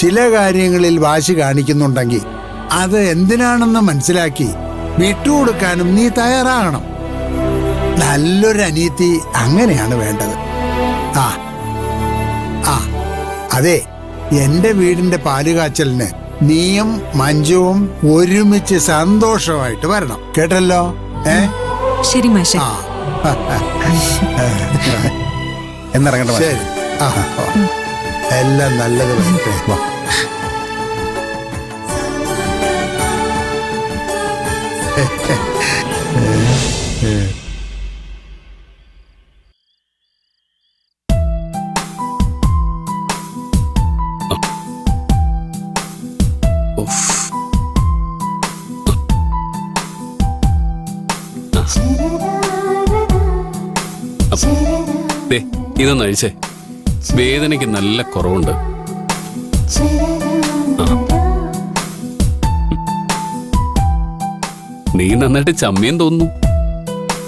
ചില കാര്യങ്ങളിൽ വാശി കാണിക്കുന്നുണ്ടെങ്കിൽ അത് എന്തിനാണെന്ന് മനസ്സിലാക്കി വിട്ടുകൊടുക്കാനും നീ തയ്യാറാകണം. നല്ലൊരു അനിയത്തി അങ്ങനെയാണ് വേണ്ടത്. ആ ആ അതെ, എന്റെ വീടിന്റെ പാലുകാച്ചലിന് നീയും മഞ്ജുവും ഒരുമിച്ച് സന്തോഷമായിട്ട് വരണം, കേട്ടല്ലോ? ശരി മാഷേ. എന്നിറങ്ങട്ടെ. ശരി, എല്ലാം നല്ലത് വരട്ടെ. ഇതൊന്ന് അഴിച്ചേ, വേദനയ്ക്ക് നല്ല കുറവുണ്ട്. നീ നന്നായിട്ട് ചമ്മിയം തോന്നുന്നു.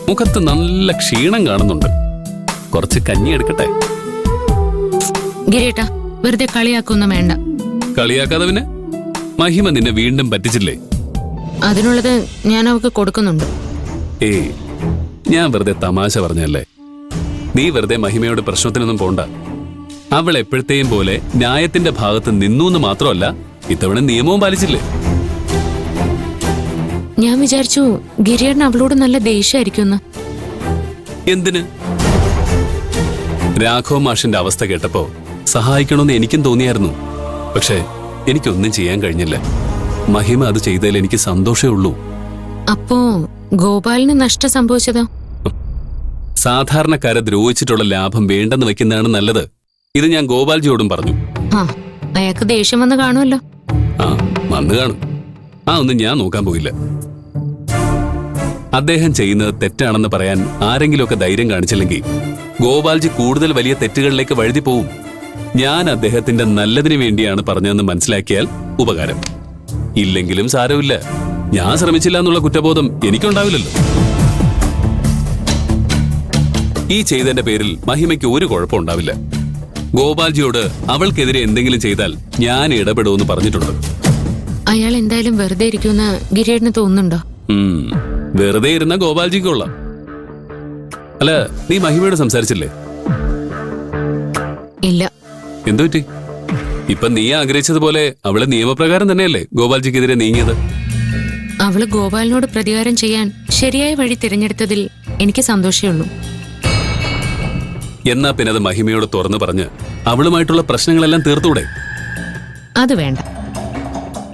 മുഖത്ത് നല്ല ക്ഷീണം കാണുന്നുണ്ട്. കുറച്ച് കഞ്ഞി എടുക്കട്ടെ? ഗിരീട്ടാ, വെറുതെ കളിയാക്കൊന്നും വേണ്ട. കളിയാക്കാതെ പിന്നെ മഹിമ നിന്നെ വീണ്ടും പറ്റിച്ചില്ലേ? അതിനുള്ളത് ഞാൻ അവൾക്ക് കൊടുക്കുന്നുണ്ട്. ഏയ്, ഞാൻ വെറുതെ തമാശ പറഞ്ഞല്ലേ. നീ വെറുതെ മഹിമയോട് പ്രശ്നത്തിനൊന്നും പോണ്ട. അവൾ എപ്പോഴത്തെയും പോലെ ന്യായത്തിന്റെ ഭാഗത്ത് നിന്നു എന്ന് മാത്രമല്ല, ഇത്തവണ നിയമവും പാലിച്ചില്ലേ? ഞാൻ വിചാരിച്ചു ഗിരിയേട്ടൻ അവളോട് നല്ല ദേഷ്യമായിരിക്കുമെന്ന്. എന്തിന്? രാഘവ മാഷിന്റെ അവസ്ഥ കേട്ടപ്പോ സഹായിക്കണമെന്ന് എനിക്കും തോന്നിയായിരുന്നു. പക്ഷെ എനിക്കൊന്നും ചെയ്യാൻ കഴിഞ്ഞില്ല. മഹിമ അത് ചെയ്തതിൽ എനിക്ക് സന്തോഷമേ ഉള്ളൂ. അപ്പോ ഗോപാലിന് നഷ്ടം സംഭവിച്ചതോ? സാധാരണക്കാരെ ദ്രോഹിച്ചിട്ടുള്ള ലാഭം വേണ്ടെന്ന് വെക്കുന്നതാണ് നല്ലത്. ഇത് ഞാൻ ഗോപാൽജിയോടും പറഞ്ഞു. അയാൾക്ക് ദേഷ്യം വന്ന് കാണുമല്ലോ. വന്നു കാണും. ഒന്നും ഞാൻ നോക്കാൻ പോയില്ല. അദ്ദേഹം ചെയ്യുന്നത് തെറ്റാണെന്ന് പറയാൻ ആരെങ്കിലുമൊക്കെ ധൈര്യം കാണിച്ചില്ലെങ്കിൽ ഗോപാൽജി കൂടുതൽ വലിയ തെറ്റുകളിലേക്ക് വഴുതി പോവും. ഞാൻ അദ്ദേഹത്തിന്റെ നല്ലതിനു വേണ്ടിയാണ് പറഞ്ഞതെന്ന് മനസ്സിലാക്കിയാൽ ഉപകാരം. ഇല്ലെങ്കിലും സാരമില്ല. ഞാൻ ശ്രമിച്ചില്ല എന്നുള്ള കുറ്റബോധം എനിക്കുണ്ടാവില്ലല്ലോ. ഈ ചെയ്തതിന്റെ പേരിൽ മഹിമയ്ക്ക് ഒരു കുഴപ്പമുണ്ടാവില്ല. ഗോപാൽജിയോട് അവൾക്കെതിരെ എന്തെങ്കിലും ചെയ്താൽ ഞാൻ ഇടപെടുമെന്ന് പറഞ്ഞിട്ടുണ്ട്. അയാൾ എന്തായാലും വെറുതെ ഇരിക്കുമെന്ന് ഗിരിയേട്ടന് തോന്നുന്നുണ്ടോ? വെറുതെ ഇരുന്ന ഗോപാൽജിക്ക് കൊള്ളാം. അല്ല, നീ മഹിമയോട് സംസാരിച്ചില്ലേ? ഇല്ല. എന്തു പറ്റി? ഇപ്പൊ നീ ആഗ്രഹിച്ചതുപോലെ അവള് നിയമപ്രകാരം തന്നെയല്ലേ ഗോപാൽജിക്കെതിരെ നീങ്ങിയത്? അവള് ഗോപാലിനോട് പ്രതികാരം ചെയ്യാൻ ശരിയായ വഴി തിരഞ്ഞെടുത്തതിൽ എനിക്ക് സന്തോഷമേ ഉള്ളൂ. എന്നാ പിന്നെ അത് മഹിമയോട് തുറന്നു പറഞ്ഞ് അവളുമായിട്ടുള്ള പ്രശ്നങ്ങളെല്ലാം തീർത്തൂടെ? അത് വേണ്ട.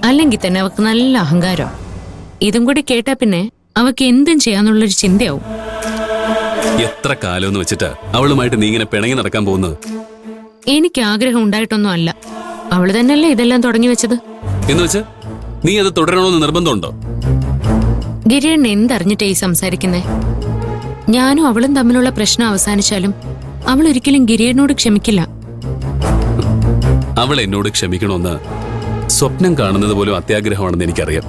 അല്ലെങ്കിൽ തന്നെ അവക്ക് നല്ല അഹങ്കാരം. ഇതും കൂടി കേട്ടാ പിന്നെ അവക്ക് എന്തും ചെയ്യാന്നുള്ളൊരു ചിന്തയാവും. എത്ര കാലമെന്ന് വെച്ചിട്ടാ അവളുമായിട്ട് നീ ഇങ്ങനെ പിണങ്ങി നടക്കാൻ പോകുന്നത്? എനിക്ക് ആഗ്രഹം ഉണ്ടായിട്ടൊന്നും അല്ല. അവള് തന്നെയല്ലേ ഇതെല്ലാം തുടങ്ങി വെച്ചത്. എന്ന് വെച്ച് നീ അത് തുടരണമെന്ന് നിർബന്ധമുണ്ടോ? ഗിരിയണ്ണ എന്തറിഞ്ഞിട്ടേ ഈ സംസാരിക്കുന്നേ? ഞാനും അവളും തമ്മിലുള്ള പ്രശ്നം അവസാനിച്ചാലും അവൾ ഒരിക്കലും ഗിരിയണ്ണോട് ക്ഷമിക്കില്ല. അവൾ എന്നോട് ക്ഷമിക്കണമെന്ന് സ്വപ്നം കാണുന്നത് പോലും അത്യാഗ്രഹമാണെന്ന് എനിക്കറിയാം.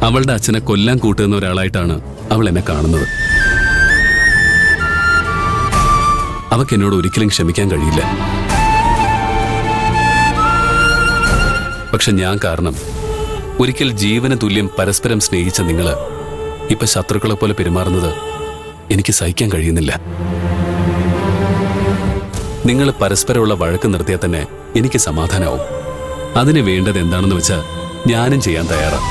അവളുടെ അച്ഛനെ കൊല്ലാൻ കൂട്ടുന്ന ഒരാളായിട്ടാണ് അവൾ എന്നെ കാണുന്നത്. അവക്ക് എന്നോട് ഒരിക്കലും ക്ഷമിക്കാൻ കഴിയില്ല. പക്ഷെ ഞാൻ കാരണം ഒരിക്കൽ ജീവന തുല്യം പരസ്പരം സ്നേഹിച്ച നിങ്ങള് ഇപ്പൊ ശത്രുക്കളെ പോലെ പെരുമാറുന്നത് എനിക്ക് സഹിക്കാൻ കഴിയുന്നില്ല. നിങ്ങൾ പരസ്പരമുള്ള വഴക്ക് നിർത്തിയാൽ തന്നെ എനിക്ക് സമാധാനമാവും. അതിന് വേണ്ടത് എന്താണെന്ന് വെച്ചാൽ ഞാനും ചെയ്യാൻ തയ്യാറാണ്.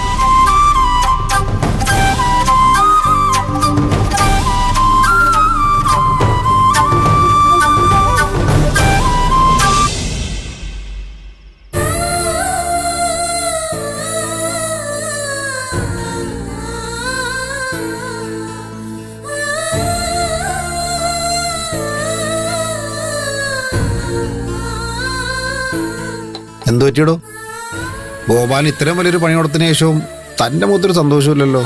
എന്തു പറ്റിയടോ? ഗോപാൽ ഇത്രയും വലിയൊരു പണിയോടത്തിന് ശേഷവും തന്റെ മുഖത്തൊരു സന്തോഷമില്ലല്ലോ.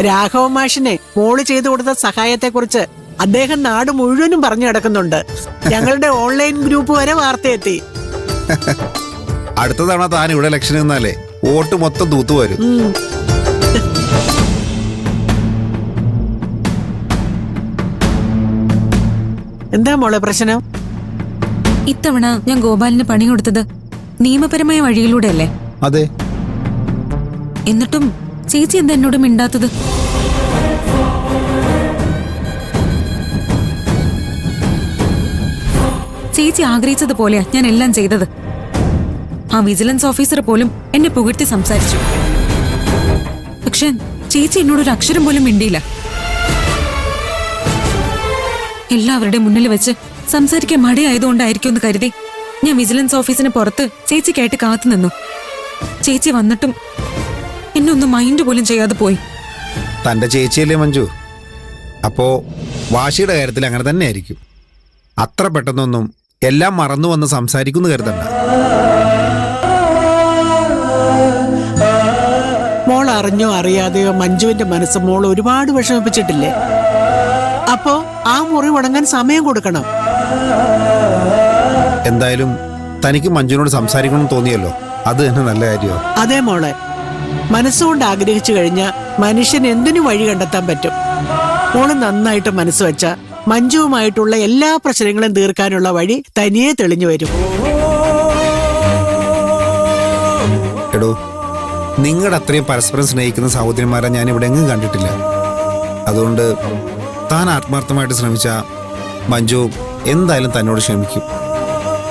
രാഘവ മാഷിനെ മോള് ചെയ്തു കൊടുത്ത സഹായത്തെക്കുറിച്ച് അദ്ദേഹം നാട് മുഴുവനും പറഞ്ഞു കിടക്കുന്നുണ്ട്. ഞങ്ങളുടെ ഓൺലൈൻ ഗ്രൂപ്പ് വരെ വാർത്തയെത്തി. അടുത്ത തവണ താൻ ഇവിടെ ഇലക്ഷൻ നിന്നാലേ വോട്ട് മൊത്തം തൂത്തുവരും. എന്താ മോളെ പ്രശ്നം? ഇത്തവണ ഞാൻ ഗോപാലിന് പണി കൊടുത്തത് നിയമപരമായ വഴിയിലൂടെയല്ലേ? അതെ. എന്നിട്ടും ചേച്ചി എന്താ എന്നോട് മിണ്ടാത്തത്? ചേച്ചി ആഗ്രഹിച്ചതുപോലെയാ ഞാൻ എല്ലാം ചെയ്തത്. ആ വിജിലൻസ് ഓഫീസർ പോലും എന്നെ പുകഴ്ത്തി സംസാരിച്ചു. പക്ഷെ ചേച്ചി എന്നോടൊരു അക്ഷരം പോലും മിണ്ടിയില്ല. എല്ലാവരുടെ മുന്നിൽ വെച്ച് സംസാരിക്കാൻ മടിയായതുകൊണ്ടായിരിക്കും എന്ന് കരുതി ഞാൻ വിജിലൻസ് ഓഫീസിന് പുറത്ത് ചേച്ചിക്കായിട്ട് കാത്തു നിന്നു. ചേച്ചി വന്നിട്ടും എന്നെ ഒന്നും മൈൻഡ് പോലും ചെയ്യാതെ പോയി. തൻ്റെ ചേച്ചിയല്ലേ മഞ്ജു? അപ്പോ വാശിയുടെ കാര്യത്തിൽ അങ്ങനെ തന്നെ ആയിരിക്കും. അത്ര പെട്ടെന്നൊന്നും എല്ലാം മറന്നു വന്ന് സംസാരിക്കുന്നു കരുതണ്ട. മോൾ അറിഞ്ഞോ അറിയാതെയോ മഞ്ജുവിന്റെ മനസ്സ് മോൾ ഒരുപാട് വിഷമിപ്പിച്ചിട്ടില്ലേ? അപ്പോ ആ മുറി ഉണങ്ങാൻ സമയം കൊടുക്കണം. എന്തായാലും തനിക്ക് മഞ്ജുവിനോട് സംസാരിക്കണം തോന്നിയല്ലോ, അത് തന്നെ നല്ല കാര്യമോ? അതേ മോളെ, മനസ്സുകൊണ്ട് ആഗ്രഹിച്ചു കഴിഞ്ഞാൽ മനുഷ്യൻ എന്തിനു വഴി കണ്ടെത്താൻ പറ്റും. മോള് നന്നായിട്ട് മനസ്സ് വെച്ച മഞ്ജുവുമായിട്ടുള്ള എല്ലാ പ്രശ്നങ്ങളും തീർക്കാനുള്ള വഴി തനിയെ തെളിഞ്ഞു വരും. എടോ, നിങ്ങളുടെ അത്രയും പരസ്പരം സ്നേഹിക്കുന്ന സഹോദരിമാരെ ഞാൻ ഇവിടെ എങ്ങും കണ്ടിട്ടില്ല. അതുകൊണ്ട് താൻ ആത്മാർത്ഥമായിട്ട് ശ്രമിച്ച മഞ്ജു എന്തായാലും തന്നോട് ക്ഷമിക്കും.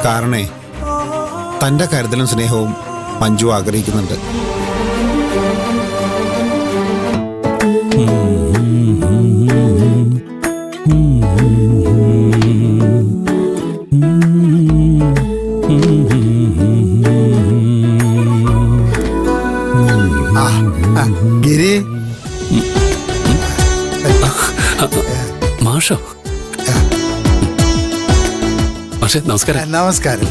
കാരണേ തൻ്റെ കരുതലും സ്നേഹവും മഞ്ജു ആഗ്രഹിക്കുന്നുണ്ട്. ഗിരി, മാഷോ? മാഷെ നമസ്കാരം. നമസ്കാരം.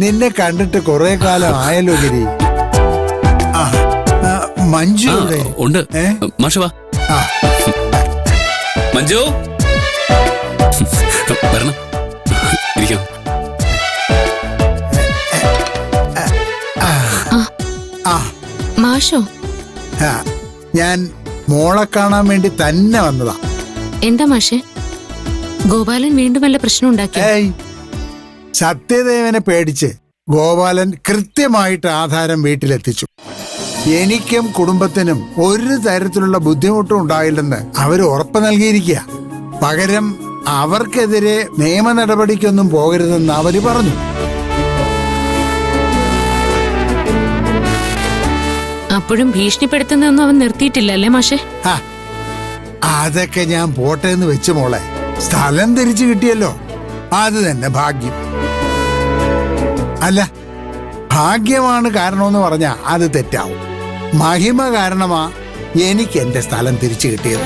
നിന്നെ കണ്ടിട്ട് കുറെ കാലം ആയല്ലോ ഗിരി. ആ, മഞ്ജു ആ, ഇവിടെ? ഉണ്ട്. ഏ? മാഷ വാ. ആ, മഞ്ജു വരണം, ഇരിക്കണം. ആ, മാഷോ? ആ, ഞാൻ മോളെ കാണാൻ വേണ്ടി തന്നെ വന്നതാ. എന്താ മാഷെ? ഗോപാലൻ വീണ്ടും വല്ല പ്രശ്നം ഉണ്ടാക്കി? ഏയ്, സത്യദേവനെ പേടിച്ച് ഗോപാലൻ കൃത്യമായിട്ട് ആധാരം വീട്ടിലെത്തിച്ചു. എനിക്കും കുടുംബത്തിനും ഒരു തരത്തിലുള്ള ബുദ്ധിമുട്ടും ഉണ്ടായില്ലെന്ന് അവർ ഉറപ്പ് നൽകിയിരിക്കുക. പകരം അവർക്കെതിരെ നിയമ നടപടിക്കൊന്നും പോകരുതെന്ന് അവര് പറഞ്ഞു. അപ്പോഴും ഭീഷണിപ്പെടുത്തുന്നൊന്നും അവൻ നിർത്തിയിട്ടില്ലല്ലേ മാഷെ? ആ, അതൊക്കെ ഞാൻ പോട്ടെ എന്ന് വെച്ച് മോളെ, സ്ഥലം തിരിച്ചു കിട്ടിയല്ലോ, അത് തന്നെ ഭാഗ്യം. അല്ല, ഭാഗ്യമാണ് കാരണമെന്ന് പറഞ്ഞാ അത് തെറ്റാവും. മഹിമ കാരണമാ എനിക്ക് എന്റെ സ്ഥലം തിരിച്ചു കിട്ടിയത്.